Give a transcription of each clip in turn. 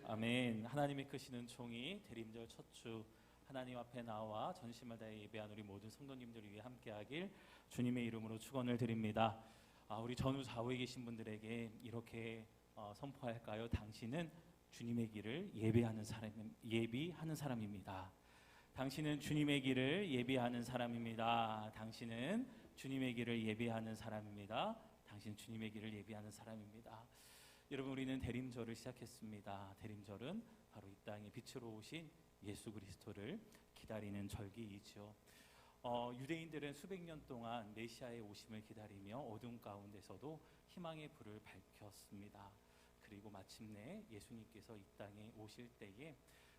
아멘. 하나님이 크시는 종이 대림절 첫 주 하나님 앞에 나와 전심을 다해 예배한 우리 모든 성도님들 위해 함께하길 주님의 이름으로 축원을 드립니다. 우리 전후 좌우에 계신 분들에게 이렇게 선포할까요? 당신은 주님의 길을 예비하는 사람입니다. 당신은 주님의 길을 예비하는 사람입니다. 당신은 주님의 길을 예비하는 사람입니다. 당신은 주님의 길을 예비하는 사람입니다. 여러분, 우리는 대림절을 시작했습니다. 대림절은 바로 이 땅에 빛으로 오신 예수 그리스도를 기다리는 절기이죠. 유대인들은 수백 년 동안 메시아의 오심을 기다리며 어둠 가운데서도 희망의 불을 밝혔습니다. 그리고 마침내 예수님께서 이 땅에 오실 때에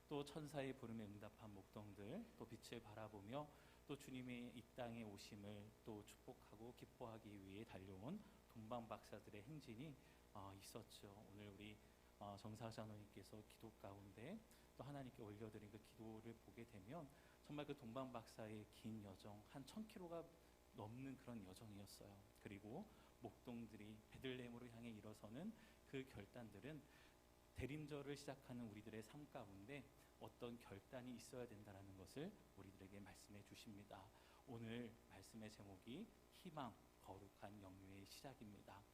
또 천사의 부름에 응답한 목동들, 또 빛을 바라보며 또 주님의 이 땅에 오심을 또 축복하고 기뻐하기 위해 달려온 동방박사들의 행진이 있었죠. 오늘 우리 정사장로님께서 기도 가운데 또 하나님께 올려드린 그 기도를 보게 되면 정말 그 동방박사의 긴 여정, 한 1000km가 넘는 그런 여정이었어요. 그리고 목동들이 베들레헴으로 향해 일어서는 그 결단들은 대림절을 시작하는 우리들의 삶 가운데 어떤 결단이 있어야 된다는 것을 우리들에게 말씀해 주십니다. 오늘 말씀의 제목이 희망, 거룩한 영유의 시작입니다.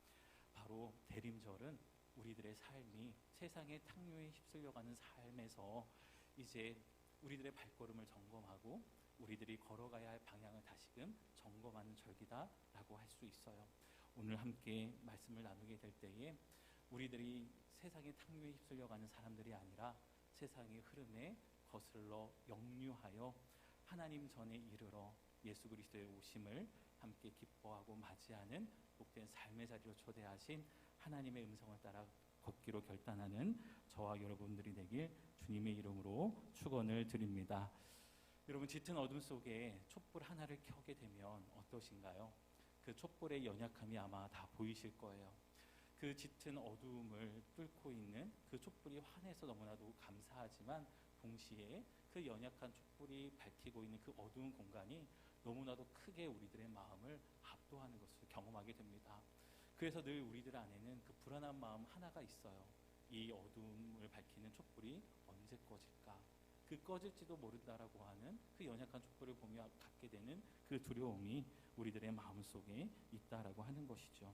바로 대림절은 우리들의 삶이 세상의 탕류에 휩쓸려가는 삶에서 이제 우리들의 발걸음을 점검하고 우리들이 걸어가야 할 방향을 다시금 점검하는 절기다라고 할 수 있어요. 오늘 함께 말씀을 나누게 될 때에 우리들이 세상의 탕류에 휩쓸려가는 사람들이 아니라 세상의 흐름에 거슬러 역류하여 하나님 전에 이르러 예수 그리스도의 오심을 함께 기뻐하고 맞이하는 복된 삶의 자리로 초대하신 하나님의 음성을 따라 걷기로 결단하는 저와 여러분들이 되길 주님의 이름으로 축원을 드립니다. 여러분, 짙은 어둠 속에 촛불 하나를 켜게 되면 어떠신가요? 그 촛불의 연약함이 아마 다 보이실 거예요. 그 짙은 어두움을 뚫고 있는 그 촛불이 환해서 너무나도 감사하지만 동시에 그 연약한 촛불이 밝히고 있는 그 어두운 공간이 너무나도 크게 우리들의 마음을 압도하는 것을 경험하게 됩니다. 그래서 늘 우리들 안에는 그 불안한 마음 하나가 있어요. 이 어두움을 밝히는 촛불이 언제 꺼질까? 그 꺼질지도 모른다라고 하는 그 연약한 촛불을 보며 갖게 되는 그 두려움이 우리들의 마음속에 있다라고 하는 것이죠.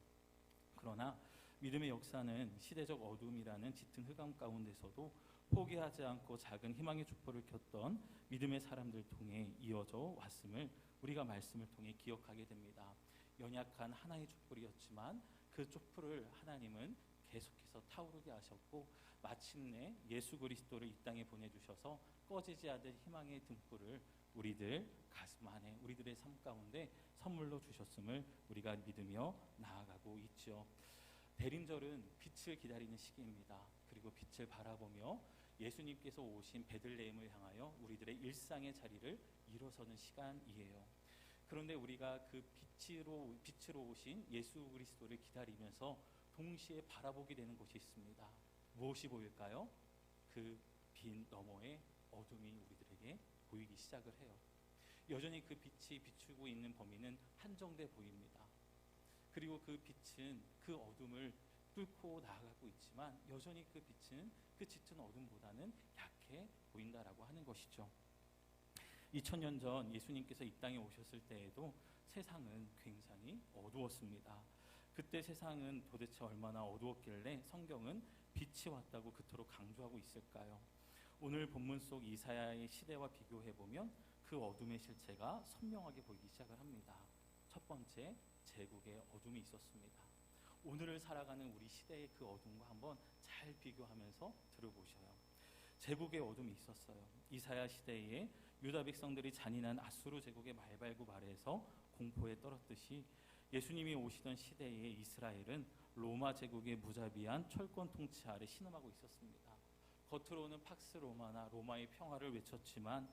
그러나 믿음의 역사는 시대적 어둠이라는 짙은 흑암 가운데서도 포기하지 않고 작은 희망의 촛불을 켰던 믿음의 사람들 통해 이어져 왔음을 우리가 말씀을 통해 기억하게 됩니다. 연약한 하나의 촛불이었지만 그 촛불을 하나님은 계속해서 타오르게 하셨고 마침내 예수 그리스도를 이 땅에 보내주셔서 꺼지지 않을 희망의 등불을 우리들 가슴 안에 우리들의 삶 가운데 선물로 주셨음을 우리가 믿으며 나아가고 있죠. 대림절은 빛을 기다리는 시기입니다. 그리고 빛을 바라보며 예수님께서 오신 베들레헴을 향하여 우리들의 일상의 자리를 일어서는 시간이에요. 그런데 우리가 그 빛으로 오신 예수 그리스도를 기다리면서 동시에 바라보게 되는 곳이 있습니다. 무엇이 보일까요? 그 빛 너머에 어둠이 우리들에게 보이기 시작을 해요. 여전히 그 빛이 비추고 있는 범위는 한정돼 보입니다. 그리고 그 빛은 그 어둠을 뚫고 나아가고 있지만 여전히 그 빛은 그 짙은 어둠보다는 약해 보인다라고 하는 것이죠. 2000년 전 예수님께서 이 땅에 오셨을 때에도 세상은 굉장히 어두웠습니다. 그때 세상은 도대체 얼마나 어두웠길래 성경은 빛이 왔다고 그토록 강조하고 있을까요? 오늘 본문 속 이사야의 시대와 비교해보면 그 어둠의 실체가 선명하게 보이기 시작을 합니다. 첫 번째, 제국의 어둠이 있었습니다. 오늘을 살아가는 우리 시대의 그 어둠과 한번 잘 비교하면서 들어보셔요. 제국의 어둠이 있었어요. 이사야 시대에 유다 백성들이 잔인한 아수르 제국의 말발굽 아래에서 공포에 떨었듯이 예수님이 오시던 시대에 이스라엘은 로마 제국의 무자비한 철권 통치 아래 신음하고 있었습니다. 겉으로는 팍스 로마나 로마의 평화를 외쳤지만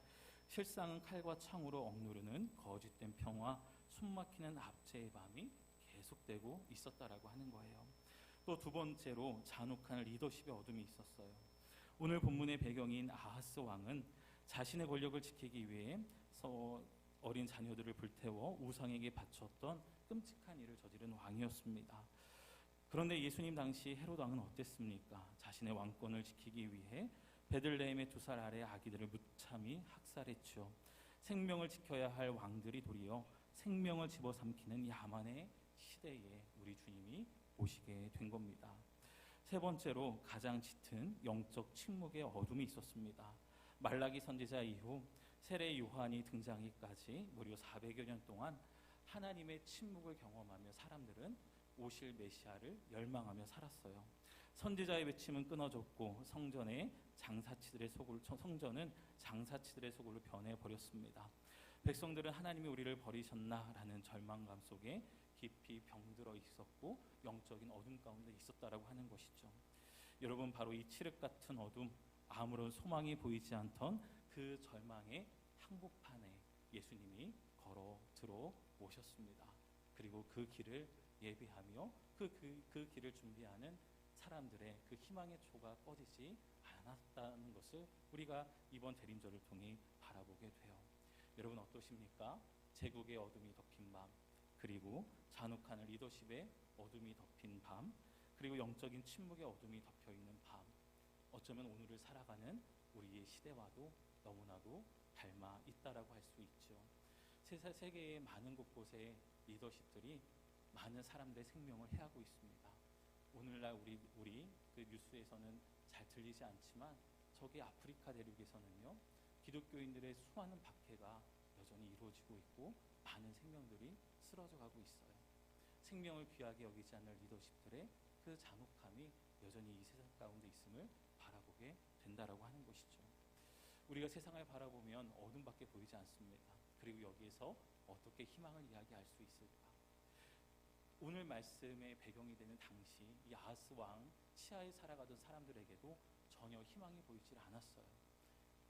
실상은 칼과 창으로 억누르는 거짓된 평화, 숨막히는 압제의 밤이 계속되고 있었다라고 하는 거예요. 또 두 번째로 잔혹한 리더십의 어둠이 있었어요. 오늘 본문의 배경인 아하스 왕은 자신의 권력을 지키기 위해 어린 자녀들을 불태워 우상에게 바쳤던 끔찍한 일을 저지른 왕이었습니다. 그런데 예수님 당시 헤롯 왕은 어땠습니까? 자신의 왕권을 지키기 위해 베들레헴의 두 살 아래 아기들을 무참히 학살했죠. 생명을 지켜야 할 왕들이 도리어 생명을 집어삼키는 야만의 시대에 우리 주님이 오시게 된 겁니다. 세 번째로 가장 짙은 영적 침묵의 어둠이 있었습니다. 말라기 선지자 이후 세례 요한이 등장하기까지 무려 400여 년 동안 하나님의 침묵을 경험하며 사람들은 오실 메시아를 열망하며 살았어요. 선지자의 외침은 끊어졌고 성전은 장사치들의 소굴로 변해버렸습니다. 백성들은 하나님이 우리를 버리셨나라는 절망감 속에 깊이 병들어 있었고 영적인 어둠 가운데 있었다라고 하는 것이죠. 여러분, 바로 이 칠흑 같은 어둠, 아무런 소망이 보이지 않던 그 절망의 한복판에 예수님이 걸어 들어오셨습니다. 그리고 그 길을 예비하며 그 길을 준비하는 사람들의 그 희망의 초가 꺼지지 않았다는 것을 우리가 이번 대림절을 통해 바라보게 돼요. 여러분 어떠십니까? 제국의 어둠이 덮인 밤, 그리고 잔혹한 리더십의 어둠이 덮인 밤, 그리고 영적인 침묵의 어둠이 덮여있는 밤, 어쩌면 오늘을 살아가는 우리의 시대와도 너무나도 닮아 있다라고 할 수 있죠. 세계의 많은 곳곳에 리더십들이 많은 사람들의 생명을 해하고 있습니다. 오늘날 우리 그 뉴스에서는 잘 들리지 않지만 저기 아프리카 대륙에서는요, 기독교인들의 수많은 박해가 여전히 이루어지고 있고 많은 생명들이 쓰러져 가고 있어요. 생명을 귀하게 여기지 않는 리더십들의 그 잔혹함이 여전히 이 세상 가운데 있음을 바라보게 된다라고 하는 것이죠. 우리가 세상을 바라보면 어둠밖에 보이지 않습니다. 그리고 여기에서 어떻게 희망을 이야기할 수 있을까? 오늘 말씀의 배경이 되는 당시 이 아하스 왕 치하에 살아가던 사람들에게도 전혀 희망이 보이질 않았어요.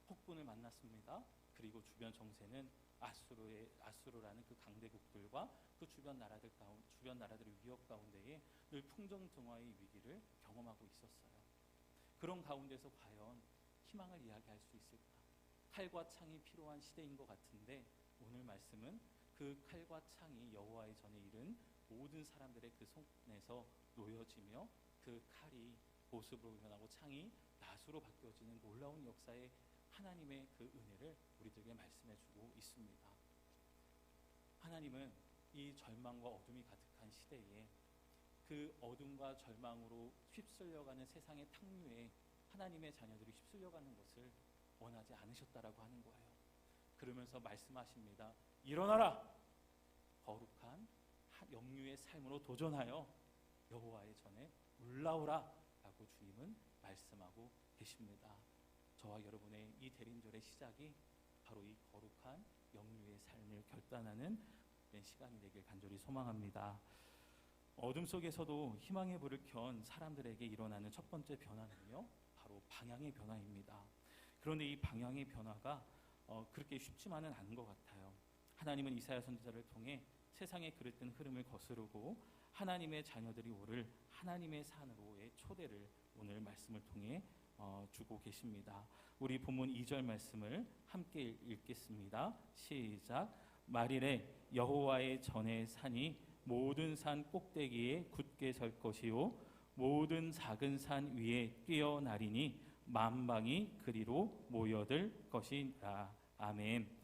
폭군을 만났습니다. 그리고 주변 정세는 아수르라는 그 강대국들과 그 주변 나라들의 위협 가운데에 늘 풍정등화의 위기를 경험하고 있었어요. 그런 가운데서 과연 희망을 이야기할 수 있을까? 칼과 창이 필요한 시대인 것 같은데 오늘 말씀은 그 칼과 창이 여호와의 전에 이른 모든 사람들의 그 손에서 놓여지며 그 칼이 보습으로 변하고 창이 낫으로 바뀌어지는 놀라운 역사의 하나님의 그 은혜를 우리들에게 말씀해주고 있습니다. 하나님은 이 절망과 어둠이 가득한 시대에 그 어둠과 절망으로 휩쓸려가는 세상의 탕류에 하나님의 자녀들이 휩쓸려가는 것을 원하지 않으셨다라고 하는 거예요. 그러면서 말씀하십니다. 일어나라! 거룩한 영유의 삶으로 도전하여 여호와의 전에 올라오라! 라고 주님은 말씀하고 계십니다. 저와 여러분의 이 대림절의 시작이 바로 이 거룩한 영유의 삶을 결단하는 시간이 되길 간절히 소망합니다. 어둠 속에서도 희망의 불을 켠 사람들에게 일어나는 첫 번째 변화는요, 바로 방향의 변화입니다. 그런데 이 방향의 변화가 그렇게 쉽지만은 않은 것 같아요. 하나님은 이사야 선지자를 통해 세상의 그릇된 흐름을 거스르고 하나님의 자녀들이 오를 하나님의 산으로의 초대를 오늘 말씀을 통해 주고 계십니다. 우리 본문 2절 말씀을 함께 읽겠습니다. 시작. 말일에 여호와의 전의 산이 모든 산 꼭대기에 굳게 설 것이요 모든 작은 산 위에 뛰어나리니 만방이 그리로 모여들 것이라. 아멘.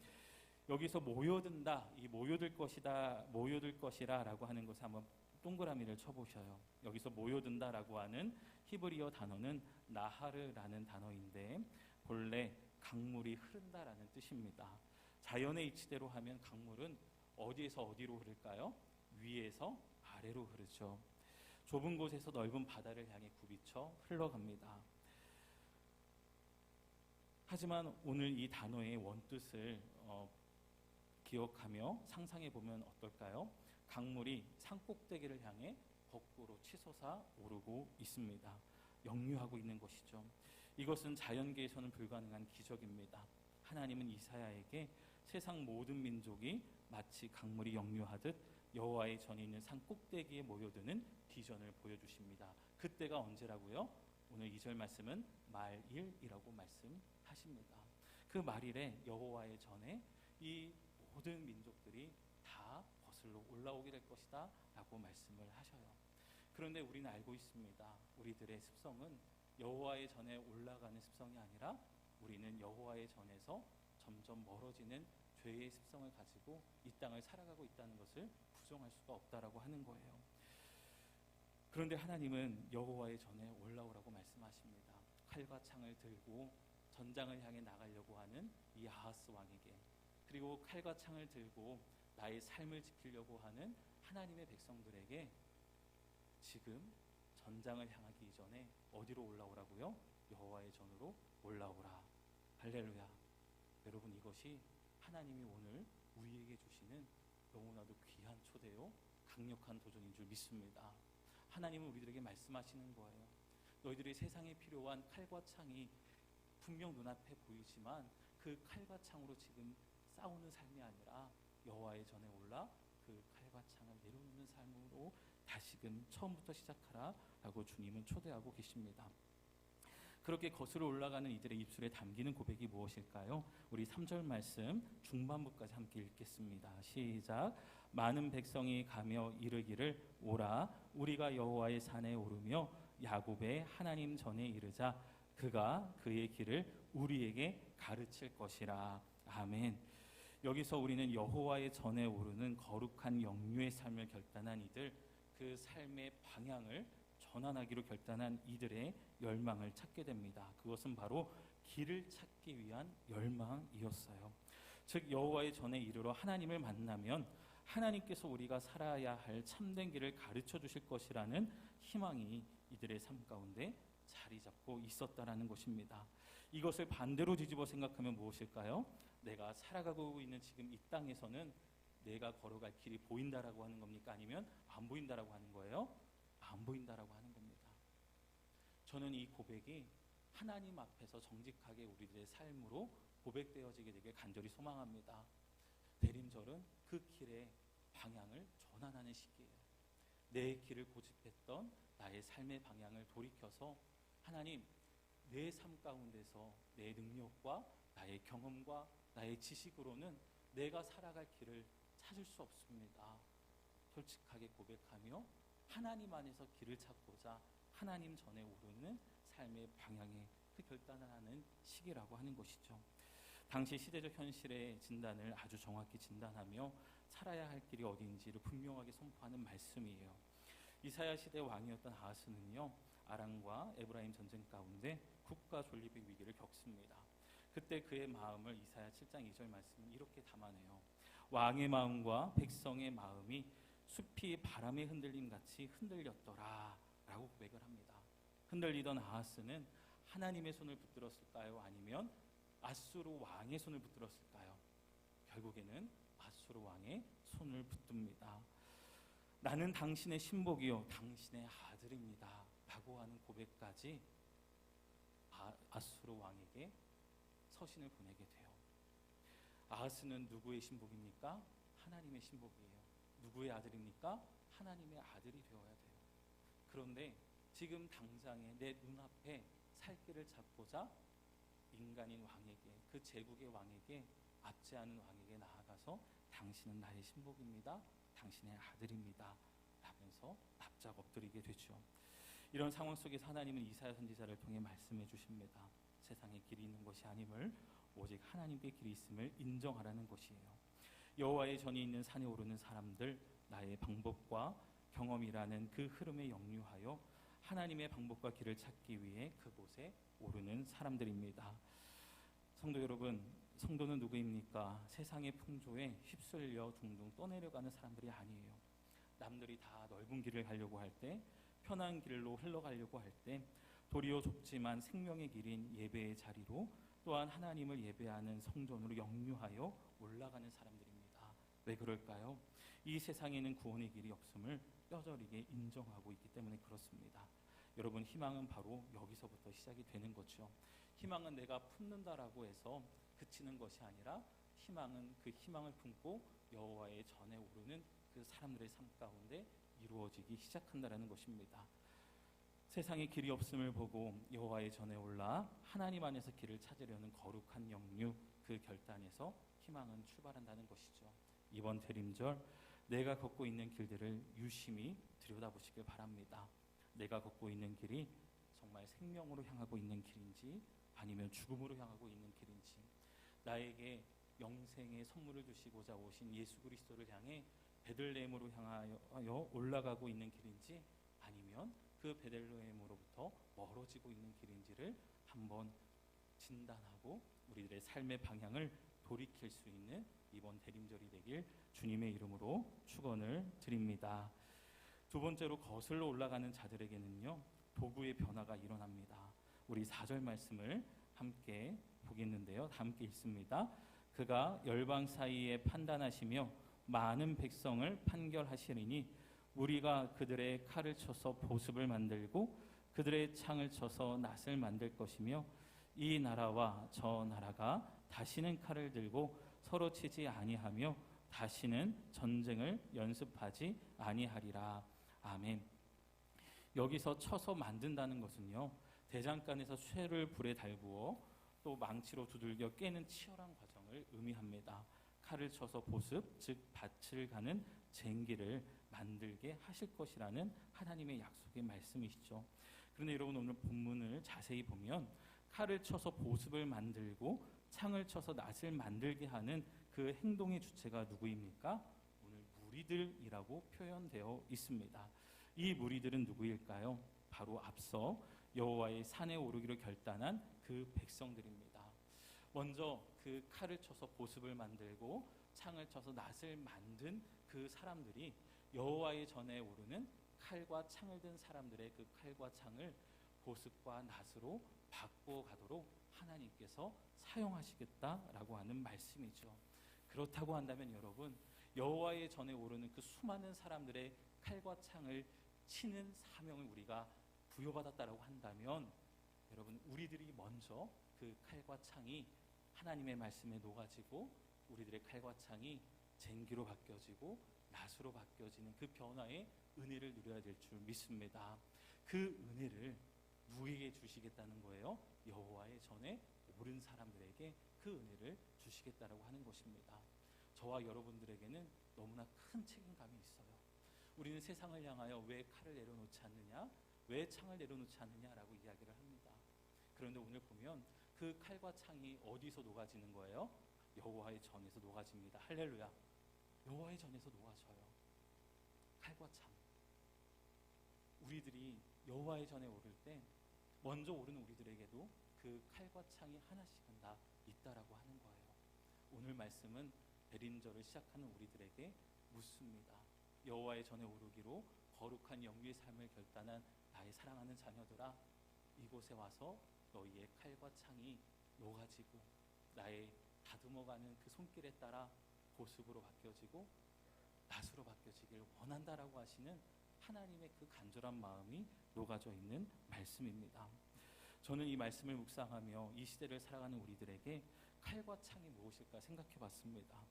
여기서 모여든다, 이 모여들 것이라라고 하는 것을 한번 동그라미를 쳐보셔요. 여기서 모여든다라고 하는 히브리어 단어는 나하르라는 단어인데 본래 강물이 흐른다라는 뜻입니다. 자연의 이치대로 하면 강물은 어디에서 어디로 흐를까요? 위에서 아래로 흐르죠. 좁은 곳에서 넓은 바다를 향해 굽이쳐 흘러갑니다. 하지만 오늘 이 단어의 원뜻을 기억하며 상상해 보면 어떨까요? 강물이 산꼭대기를 향해 거꾸로 치솟아 오르고 있습니다. 역류하고 있는 것이죠. 이것은 자연계에서는 불가능한 기적입니다. 하나님은 이사야에게 세상 모든 민족이 마치 강물이 역류하듯 여호와의 전에 있는 산 꼭대기에 모여드는 비전을 보여주십니다. 그때가 언제라고요? 오늘 2절 말씀은 말일이라고 말씀하십니다. 그 말일에 여호와의 전에 이 모든 민족들이 다 거슬러 올라오게 될 것이다 라고 말씀을 하셔요. 그런데 우리는 알고 있습니다. 우리들의 습성은 여호와의 전에 올라가는 습성이 아니라 우리는 여호와의 전에서 점점 멀어지는 죄의 습성을 가지고 이 땅을 살아가고 있다는 것을 부정할 수가 없다라고 하는 거예요. 그런데 하나님은 여호와의 전에 올라오라고 말씀하십니다. 칼과 창을 들고 전장을 향해 나가려고 하는 이 아하스 왕에게, 그리고 칼과 창을 들고 나의 삶을 지키려고 하는 하나님의 백성들에게 지금 전장을 향하기 이전에 어디로 올라오라고요? 여호와의 전으로 올라오라. 할렐루야. 여러분, 이것이 하나님이 오늘 우리에게 주시는 너무나도 귀한 초대요, 강력한 도전인 줄 믿습니다. 하나님은 우리들에게 말씀하시는 거예요. 너희들이 세상에 필요한 칼과 창이 분명 눈앞에 보이지만 그 칼과 창으로 지금 싸우는 삶이 아니라 여호와의 전에 올라 그 칼과 창을 내려놓는 삶으로 다시금 처음부터 시작하라 라고 주님은 초대하고 계십니다. 그렇게 거슬러 올라가는 이들의 입술에 담기는 고백이 무엇일까요? 우리 3절 말씀 중반부까지 함께 읽겠습니다. 시작. 많은 백성이 가며 이르기를 오라, 우리가 여호와의 산에 오르며 야곱의 하나님 전에 이르자 그가 그의 길을 우리에게 가르칠 것이라. 아멘. 여기서 우리는 여호와의 전에 오르는 거룩한 영유의 삶을 결단한 이들, 그 삶의 방향을 전환하기로 결단한 이들의 열망을 찾게 됩니다. 그것은 바로 길을 찾기 위한 열망이었어요. 즉 여호와의 전에 이르러 하나님을 만나면 하나님께서 우리가 살아야 할 참된 길을 가르쳐 주실 것이라는 희망이 이들의 삶 가운데 자리 잡고 있었다라는 것입니다. 이것을 반대로 뒤집어 생각하면 무엇일까요? 내가 살아가고 있는 지금 이 땅에서는 내가 걸어갈 길이 보인다라고 하는 겁니까? 아니면 안 보인다라고 하는 거예요? 안 보인다라고 하는 겁니다. 저는 이 고백이 하나님 앞에서 정직하게 우리들의 삶으로 고백되어지게 되길 간절히 소망합니다. 대림절은 그 길의 방향을 전환하는 시기예요. 내 길을 고집했던 나의 삶의 방향을 돌이켜서 하나님, 내 삶 가운데서 내 능력과 나의 경험과 나의 지식으로는 내가 살아갈 길을 찾을 수 없습니다. 솔직하게 고백하며 하나님 안에서 길을 찾고자 하나님 전에 오르는 삶의 방향에 그 결단을 하는 시기라고 하는 것이죠. 당시 시대적 현실의 진단을 아주 정확히 진단하며 살아야 할 길이 어디인지를 분명하게 선포하는 말씀이에요. 이사야 시대 왕이었던 아하스는요, 아람과 에브라임 전쟁 가운데 국가 존립의 위기를 겪습니다. 그때 그의 마음을 이사야 7장 2절 말씀은 이렇게 담아내요. 왕의 마음과 백성의 마음이 숲이 바람의 흔들림 같이 흔들렸더라 라고 고백을 합니다. 흔들리던 아하스는 하나님의 손을 붙들었을까요? 아니면 아수르 왕의 손을 붙들었을까요? 결국에는 아수르 왕의 손을 붙듭니다. 나는 당신의 신복이요 당신의 아들입니다 라고 하는 고백까지 아수르 왕에게 서신을 보내게 돼요. 아하스는 누구의 신복입니까? 하나님의 신복이에요. 누구의 아들입니까? 하나님의 아들이 되어야 돼요. 그런데 지금 당장에 내 눈앞에 살 길을 찾고자 인간인 왕에게, 그 제국의 왕에게, 앞지 않은 왕에게 나아가서 당신은 나의 신복입니다, 당신의 아들입니다 라면서 납작 엎드리게 되죠. 이런 상황 속에서 하나님은 이사야 선지자를 통해 말씀해 주십니다. 세상에 길이 있는 것이 아님을 오직 하나님께 길이 있음을 인정하라는 것이에요. 여호와의 전이 있는 산에 오르는 사람들, 나의 방법과 경험이라는 그 흐름에 역류하여 하나님의 방법과 길을 찾기 위해 그곳에 오르는 사람들입니다. 성도 여러분, 성도는 누구입니까? 세상의 풍조에 휩쓸려 둥둥 떠내려가는 사람들이 아니에요. 남들이 다 넓은 길을 가려고 할 때, 편한 길로 흘러가려고 할 때, 도리어 좁지만 생명의 길인 예배의 자리로, 또한 하나님을 예배하는 성전으로 역류하여 올라가는 사람들입니다. 왜 그럴까요? 이 세상에는 구원의 길이 없음을 뼈저리게 인정하고 있기 때문에 그렇습니다. 여러분, 희망은 바로 여기서부터 시작이 되는 거죠. 희망은 내가 품는다라고 해서 그치는 것이 아니라 희망은 그 희망을 품고 여호와의 전에 오르는 그 사람들의 삶 가운데 이루어지기 시작한다라는 것입니다. 세상에 길이 없음을 보고 여호와의 전에 올라 하나님 안에서 길을 찾으려는 거룩한 영유, 그 결단에서 희망은 출발한다는 것이죠. 이번 대림절 내가 걷고 있는 길들을 유심히 들여다보시길 바랍니다. 내가 걷고 있는 길이 정말 생명으로 향하고 있는 길인지 아니면 죽음으로 향하고 있는 길인지, 나에게 영생의 선물을 주시고자 오신 예수 그리스도를 향해 베들레헴으로 향하여 올라가고 있는 길인지 아니면 그 베들레헴으로부터 멀어지고 있는 길인지를 한번 진단하고 우리들의 삶의 방향을 돌이킬 수 있는 이번 대림절이 되길 주님의 이름으로 축원을 드립니다. 두 번째로 거슬러 올라가는 자들에게는요, 도구의 변화가 일어납니다. 우리 4절 말씀을 함께 보겠는데요. 함께 읽습니다. 그가 열방 사이에 판단하시며 많은 백성을 판결하시리니 우리가 그들의 칼을 쳐서 보습을 만들고 그들의 창을 쳐서 낫을 만들 것이며 이 나라와 저 나라가 다시는 칼을 들고 서로 치지 아니하며 다시는 전쟁을 연습하지 아니하리라. 아멘. 여기서 쳐서 만든다는 것은요, 대장간에서 쇠를 불에 달구어 또 망치로 두들겨 깨는 치열한 과정을 의미합니다. 칼을 쳐서 보습, 즉 밭을 가는 쟁기를 만들게 하실 것이라는 하나님의 약속의 말씀이시죠. 그런데 여러분, 오늘 본문을 자세히 보면 칼을 쳐서 보습을 만들고 창을 쳐서 낫을 만들게 하는 그 행동의 주체가 누구입니까? 오늘 무리들이라고 표현되어 있습니다. 이 무리들은 누구일까요? 바로 앞서 여호와의 산에 오르기로 결단한 그 백성들입니다. 먼저 그 칼을 쳐서 보습을 만들고 창을 쳐서 낫을 만든 그 사람들이 여호와의 전에 오르는 칼과 창을 든 사람들의 그 칼과 창을 보습과 낫으로 바꾸어 가도록 하나님께서 사용하시겠다라고 하는 말씀이죠. 그렇다고 한다면 여러분, 여호와의 전에 오르는 그 수많은 사람들의 칼과 창을 치는 사명을 우리가 부여받았다라고 한다면 여러분, 우리들이 먼저 그 칼과 창이 하나님의 말씀에 녹아지고 우리들의 칼과 창이 쟁기로 바뀌어지고 낫으로 바뀌어지는 그 변화의 은혜를 누려야 될 줄 믿습니다. 그 은혜를 누구에게 주시겠다는 거예요? 여호와의 전에 오른 사람들에게 그 은혜를 주시겠다라고 하는 것입니다. 저와 여러분들에게는 너무나 큰 책임감이 있어요. 우리는 세상을 향하여 왜 칼을 내려놓지 않느냐, 왜 창을 내려놓지 않느냐라고 이야기를 합니다. 그런데 오늘 보면 그 칼과 창이 어디서 녹아지는 거예요? 여호와의 전에서 녹아집니다. 할렐루야. 여호와의 전에서 녹아져요. 칼과 창. 우리들이 여호와의 전에 오를 때 먼저 오르는 우리들에게도 그 칼과 창이 하나씩은 다 있다라고 하는 거예요. 오늘 말씀은 대림절을 시작하는 우리들에게 묻습니다. 여호와의 전에 오르기로 거룩한 영유의 삶을 결단한 나의 사랑하는 자녀들아, 이곳에 와서 너희의 칼과 창이 녹아지고 나의 다듬어가는 그 손길에 따라 보습으로 바뀌어지고 낫으로 바뀌어지길 원한다라고 하시는 하나님의 그 간절한 마음이 녹아져 있는 말씀입니다. 저는 이 말씀을 묵상하며 이 시대를 살아가는 우리들에게 칼과 창이 무엇일까 생각해 봤습니다.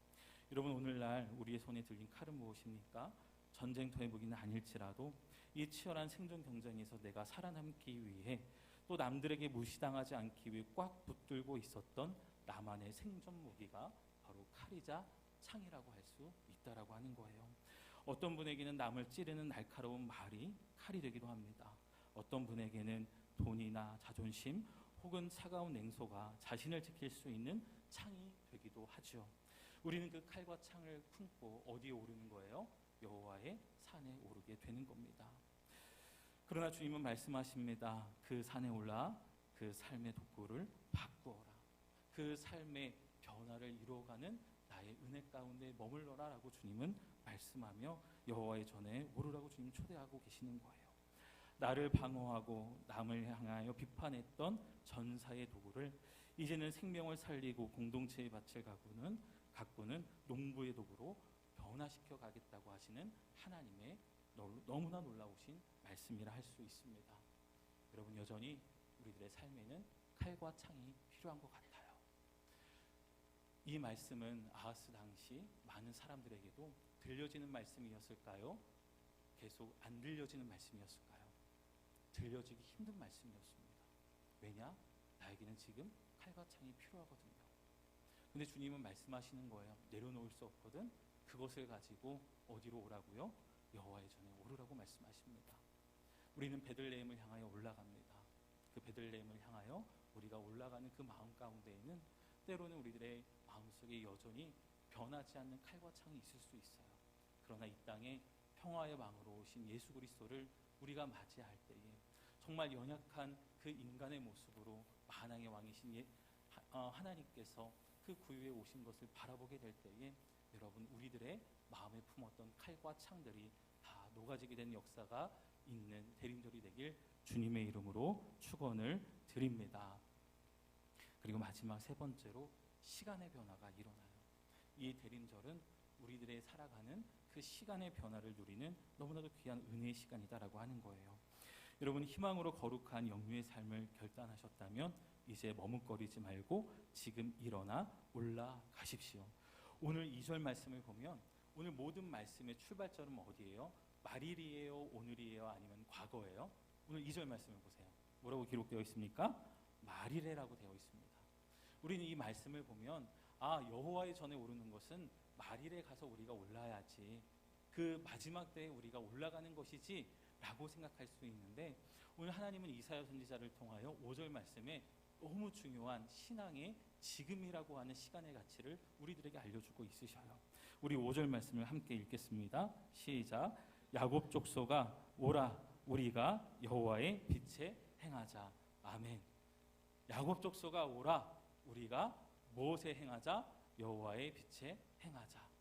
여러분, 오늘날 우리의 손에 들린 칼은 무엇입니까? 전쟁터의 무기는 아닐지라도 이 치열한 생존 경쟁에서 내가 살아남기 위해 또 남들에게 무시당하지 않기 위해 꽉 붙들고 있었던 나만의 생존 무기가 바로 칼이자 창이라고 할 수 있다라고 하는 거예요. 어떤 분에게는 남을 찌르는 날카로운 말이 칼이 되기도 합니다. 어떤 분에게는 돈이나 자존심 혹은 차가운 냉소가 자신을 지킬 수 있는 창이 되기도 하죠. 우리는 그 칼과 창을 품고 어디에 오르는 거예요? 여호와의 산에 오르게 되는 겁니다. 그러나 주님은 말씀하십니다. 그 산에 올라 그 삶의 독구를 바꾸어라. 그 삶의 변화를 이루어가는 나의 은혜 가운데 머물러라 라고 주님은 말씀하며 여호와의 전에 오르라고 주님 초대하고 계시는 거예요. 나를 방어하고 남을 향하여 비판했던 전사의 도구를 이제는 생명을 살리고 공동체의 밭을 가꾸는 농부의 도구로 변화시켜 가겠다고 하시는 하나님의 너무나 놀라우신 말씀이라 할 수 있습니다. 여러분, 여전히 우리들의 삶에는 칼과 창이 필요한 것 같아요. 이 말씀은 아하스 당시 많은 사람들에게도 들려지는 말씀이었을까요? 계속 안 들려지는 말씀이었을까요? 들려지기 힘든 말씀이었습니다. 왜냐? 나에게는 지금 칼과 창이 필요하거든요. 근데 주님은 말씀하시는 거예요. 내려놓을 수 없거든. 그것을 가지고 어디로 오라고요? 여호와의 전에 오르라고 말씀하십니다. 우리는 베들레헴을 향하여 올라갑니다. 그 베들레헴을 향하여 우리가 올라가는 그 마음 가운데에는 때로는 우리들의 마음속에 여전히 변하지 않는 칼과 창이 있을 수 있어요. 그러나 이 땅에 평화의 왕으로 오신 예수 그리스도를 우리가 맞이할 때에 정말 연약한 그 인간의 모습으로 만왕의 왕이신 하나님께서 그 구유에 오신 것을 바라보게 될 때에 여러분, 우리들의 마음에 품었던 칼과 창들이 다 녹아지게 되는 역사가 있는 대림절이 되길 주님의 이름으로 축원을 드립니다. 그리고 마지막 세 번째로 시간의 변화가 일어나요. 이 대림절은 우리들의 살아가는 그 시간의 변화를 누리는 너무나도 귀한 은혜의 시간이다라고 하는 거예요. 여러분, 희망으로 거룩한 영유의 삶을 결단하셨다면 이제 머뭇거리지 말고 지금 일어나 올라가십시오. 오늘 2절 말씀을 보면 오늘 모든 말씀의 출발점은 어디예요? 말일이에요? 오늘이에요? 아니면 과거예요? 오늘 2절 말씀을 보세요. 뭐라고 기록되어 있습니까? 말일에라고 되어 있습니다. 우리는 이 말씀을 보면 여호와의 전에 오르는 것은 말일에 가서 우리가 올라야지, 그 마지막 때에 우리가 올라가는 것이지 라고 생각할 수 있는데, 오늘 하나님은 이사야 선지자를 통하여 5절 말씀에 너무 중요한 신앙의 지금이라고 하는 시간의 가치를 우리들에게 알려주고 있으셔요. 우리 5절 말씀을 함께 읽겠습니다. 시작. 야곱 족속아 오라, 우리가 여호와의 빛에 행하자. 아멘. 야곱 족속아 오라, 우리가 무엇에 행하자? 여호와의 빛에 행하자.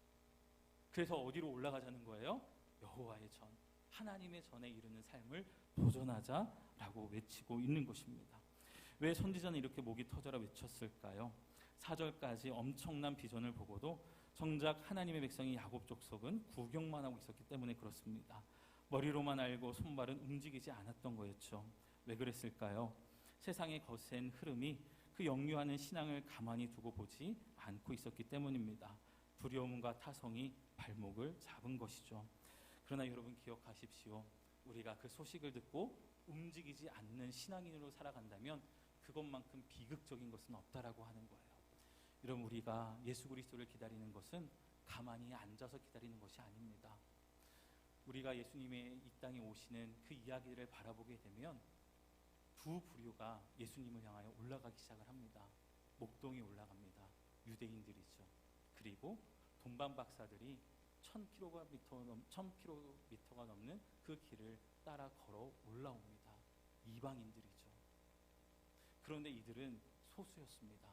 그래서 어디로 올라가자는 거예요? 여호와의 전, 하나님의 전에 이르는 삶을 도전하자라고 외치고 있는 것입니다. 왜 선지자는 이렇게 목이 터져라 외쳤을까요? 4절까지 엄청난 비전을 보고도 정작 하나님의 백성이 야곱 족속은 구경만 하고 있었기 때문에 그렇습니다. 머리로만 알고 손발은 움직이지 않았던 거였죠. 왜 그랬을까요? 세상의 거센 흐름이 그 역류하는 신앙을 가만히 두고 보지 않고 있었기 때문입니다. 두려움과 타성이 발목을 잡은 것이죠. 그러나 여러분 기억하십시오. 우리가 그 소식을 듣고 움직이지 않는 신앙인으로 살아간다면 그것만큼 비극적인 것은 없다라고 하는 거예요. 여러분, 우리가 예수 그리스도를 기다리는 것은 가만히 앉아서 기다리는 것이 아닙니다. 우리가 예수님의 이 땅에 오시는 그 이야기를 바라보게 되면 두 부류가 예수님을 향하여 올라가기 시작을 합니다. 목동이 올라갑니다. 유대인들이죠. 그리고 동방 박사들이 1000km가 넘는 그 길을 따라 걸어 올라옵니다. 이방인들이죠. 그런데 이들은 소수였습니다.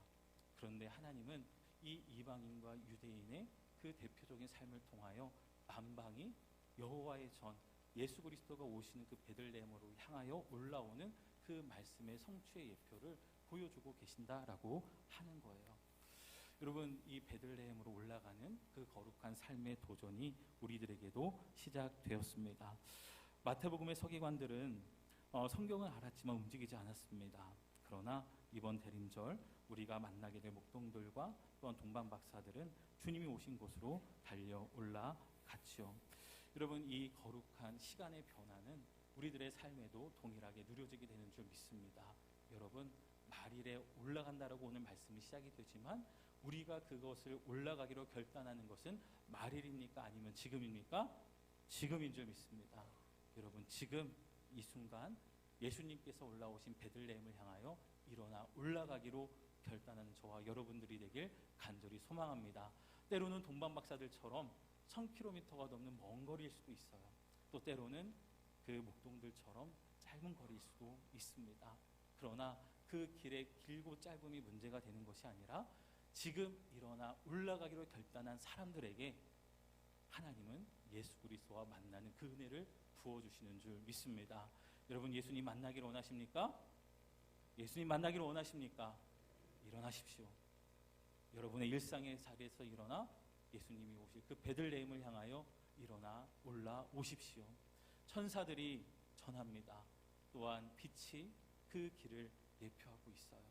그런데 하나님은 이 이방인과 유대인의 그 대표적인 삶을 통하여 만방이 여호와의 전, 예수 그리스도가 오시는 그 베들레헴으로 향하여 올라오는 그 말씀의 성취의 예표를 보여주고 계신다라고 하는 거예요. 여러분, 이 베들레헴으로 올라가는 그 거룩한 삶의 도전이 우리들에게도 시작되었습니다. 마태복음의 서기관들은 성경을 알았지만 움직이지 않았습니다. 그러나 이번 대림절 우리가 만나게 될 목동들과 또한 동방 박사들은 주님이 오신 곳으로 달려 올라갔지요. 여러분, 이 거룩한 시간의 변화는 우리들의 삶에도 동일하게 누려지게 되는 줄 믿습니다. 여러분, 말일에 올라간다라고 오늘 말씀이 시작이 되지만 우리가 그것을 올라가기로 결단하는 것은 말일입니까? 아니면 지금입니까? 지금인 줄 믿습니다. 여러분, 지금 이 순간 예수님께서 올라오신 베들레헴을 향하여 일어나 올라가기로 결단하는 저와 여러분들이 되길 간절히 소망합니다. 때로는 동방 박사들처럼 1000km가 넘는 먼 거리일 수도 있어요. 또 때로는 그 목동들처럼 짧은 거리일 수도 있습니다. 그러나 그 길의 길고 짧음이 문제가 되는 것이 아니라 지금 일어나 올라가기로 결단한 사람들에게 하나님은 예수 그리스도와 만나는 그 은혜를 부어주시는 줄 믿습니다. 여러분, 예수님 만나기를 원하십니까? 예수님 만나기를 원하십니까? 일어나십시오. 여러분의 일상의 자리에서 일어나 예수님이 오실 그 베들레헴을 향하여 일어나 올라오십시오. 천사들이 전합니다. 또한 빛이 그 길을 예표하고 있어요.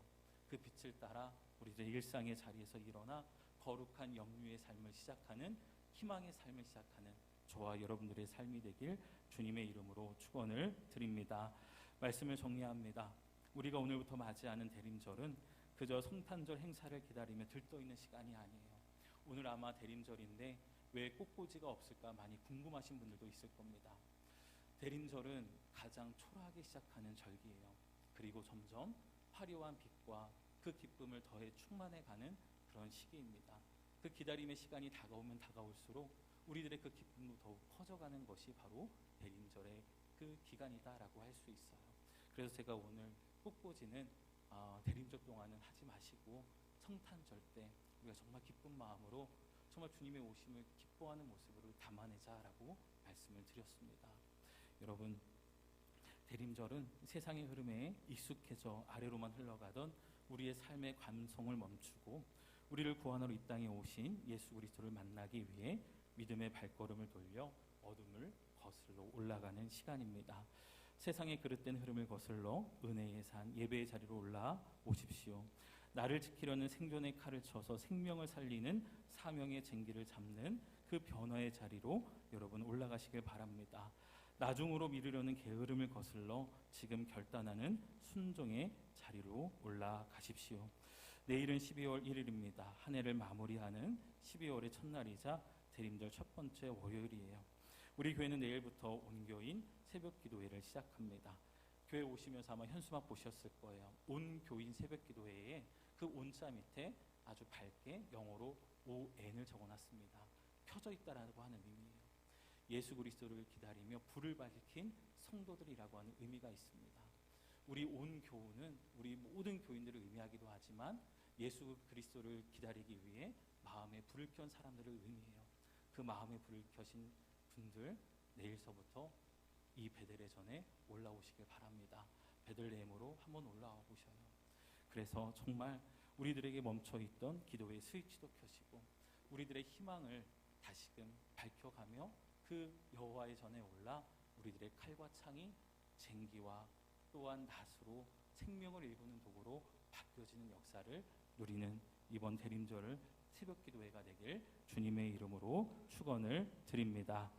그 빛을 따라 우리들의 일상의 자리에서 일어나 거룩한 영유의 삶을 시작하는, 희망의 삶을 시작하는 저와 여러분들의 삶이 되길 주님의 이름으로 축원을 드립니다. 말씀을 정리합니다. 우리가 오늘부터 맞이하는 대림절은 그저 성탄절 행사를 기다리며 들떠있는 시간이 아니에요. 오늘 아마 대림절인데 왜 꽃꽂이가 없을까 많이 궁금하신 분들도 있을 겁니다. 대림절은 가장 초라하게 시작하는 절기예요. 그리고 점점 화려한 빛과 그 기쁨을 더해 충만해가는 그런 시기입니다. 그 기다림의 시간이 다가오면 다가올수록 우리들의 그 기쁨도 더욱 커져가는 것이 바로 대림절의 그 기간이다라고 할 수 있어요. 그래서 제가 오늘 꽃꽂이는 대림절 동안은 하지 마시고 성탄절 때 우리가 정말 기쁜 마음으로 정말 주님의 오심을 기뻐하는 모습으로 담아내자라고 말씀을 드렸습니다. 여러분, 대림절은 세상의 흐름에 익숙해져 아래로만 흘러가던 우리의 삶의 감성을 멈추고 우리를 구원하러 이 땅에 오신 예수 그리스도를 만나기 위해 믿음의 발걸음을 돌려 어둠을 거슬러 올라가는 시간입니다. 세상의 그릇된 흐름을 거슬러 은혜의 산 예배의 자리로 올라오십시오. 나를 지키려는 생존의 칼을 쳐서 생명을 살리는 사명의 쟁기를 잡는 그 변화의 자리로 여러분 올라가시길 바랍니다. 나중으로 미루려는 게으름을 거슬러 지금 결단하는 순종의 자리로 올라가십시오. 내일은 12월 1일입니다. 한 해를 마무리하는 12월의 첫날이자 대림절 첫 번째 월요일이에요. 우리 교회는 내일부터 온교인 새벽 기도회를 시작합니다. 교회 오시면서 아마 현수막 보셨을 거예요. 온교인 새벽 기도회에 그 온자 밑에 아주 밝게 영어로 ON을 적어놨습니다. 켜져 있다라고 하는 의미예요. 예수 그리스도를 기다리며 불을 밝힌 성도들이라고 하는 의미가 있습니다. 우리 온 교우는 우리 모든 교인들을 의미하기도 하지만 예수 그리스도를 기다리기 위해 마음에 불을 켠 사람들을 의미해요. 그 마음에 불을 켜신 분들 내일서부터 이 베들레헴에 올라오시길 바랍니다. 베들레헴으로 한번 올라와 보셔요. 그래서 정말 우리들에게 멈춰있던 기도의 스위치도 켜시고 우리들의 희망을 다시금 밝혀가며 그 여호와의 전에 올라 우리들의 칼과 창이 쟁기와 또한 낫으로 생명을 일구는 도구로 바뀌어지는 역사를 누리는 이번 대림절 새벽 기도회가 되길 주님의 이름으로 축원을 드립니다.